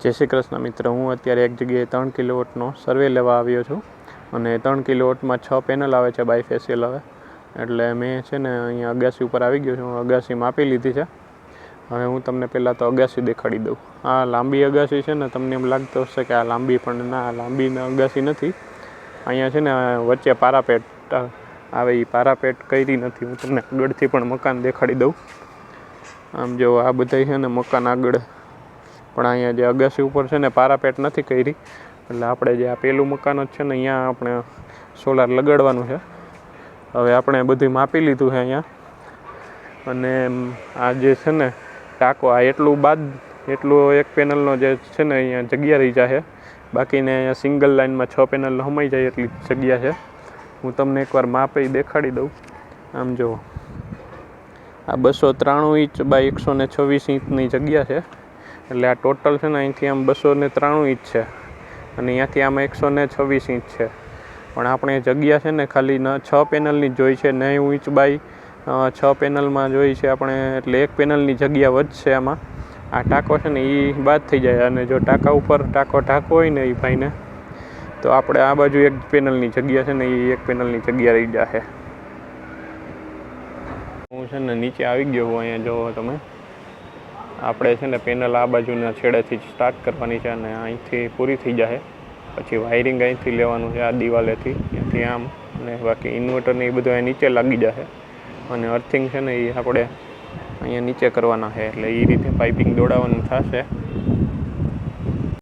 જય શ્રી કૃષ્ણ મિત્ર, હું અત્યારે એક જગ્યાએ 3 કિલોવોટનો સર્વે લેવા આવ્યો છું અને 3 કિલોવોટમાં 6 પેનલ આવે છે, બાયફેશિયલ આવે. એટલે મેં છે ને અહીંયા અગાસી ઉપર આવી ગયો છું. અગાસી માપી લીધી છે. હવે હું તમને પહેલાં તો અગાસી દેખાડી દઉં. આ લાંબી અગાસી છે ને, તમને એમ લાગતું હશે કે આ લાંબી, પણ ના, લાંબી અગાસી નથી. અહીંયા છે ને વચ્ચે પારાપેટ આવે, એ પારાપેટ કરી નથી. હું તમને આગળથી પણ મકાન દેખાડી દઉં. આમ જો આ બધા છે ને મકાન આગળ, પણ અહીંયા જે અગાસી ઉપર છે ને પારાપેટ નથી કરી. એટલે આપણે જે આ પહેલું મકાન જ છે ને, અહીંયા આપણે સોલાર લગાડવાનું છે. હવે આપણે બધું માપી લીધું છે અહીંયા. અને આ જે છે ને ટાંકો, આ એટલું એક પેનલનો જે છે ને અહીંયા જગ્યા રહી જાય. બાકીને અહીંયા સિંગલ લાઇનમાં 6 પેનલ હમાઈ જાય એટલી જગ્યા છે. હું તમને એકવાર માપી દેખાડી દઉં. આમ જુઓ, આ 293 ઇંચ બાય 126 ઇંચની જગ્યા છે. એટલે આ ટોટલ છે ને અહીંથી આમ 293 ઇંચ છે અને અહીંયાથી આમ 126 ઇંચ છે. પણ આપણે જગ્યા છે ને ખાલી 6 પેનલની જોઈ છે. 90 ઇંચ બાય 6 પેનલમાં જોઈ છે આપણે. એટલે એક પેનલની જગ્યા વધશે આમાં. આ ટાંકો છે ને એ બાદ થઈ જાય. અને જો ટાંકા ઉપર ટાંકો હોય ને એ ભાઈને, તો આપણે આ બાજુ એક પેનલની જગ્યા છે ને એ એક પેનલની જગ્યા રહી જશે. હું છે ને નીચે આવી ગયો હું. અહીંયા જોવો તમે, આપણે છે ને પેનલ આ બાજુના છેડેથી જ સ્ટાર્ટ કરવાની છે અને અહીંથી પૂરી થઈ જાય. પછી વાયરિંગ અહીંથી લેવાનું છે, આ દિવાલેથી, ત્યાંથી આમ. અને બાકી ઇન્વર્ટરને એ બધું અહીં નીચે લાગી જશે. અને અર્થિંગ છે ને એ આપણે અહીંયા નીચે કરવાના છે. એટલે એ રીતે પાઇપિંગ દોડાવવાનું થશે.